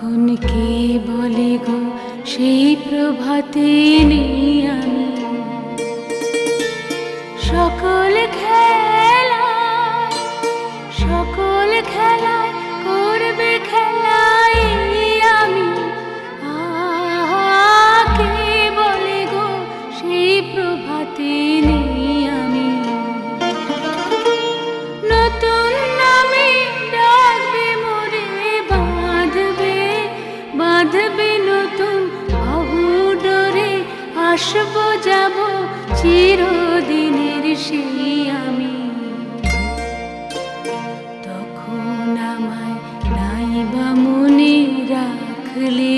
তখন কে বলে গো সেই প্রভাতে নেই আমি সকল খেলায় করবে খেলায় আমি কে বলে গো সেই প্রভাতে নেই আমি নতুন নামে ডাকবে মোরে বাঁধবে নতুন বাহু ডোরে আসবো যাব চিরদিনের সেই আমি তখন আমায় নাইবা মনে রাখলে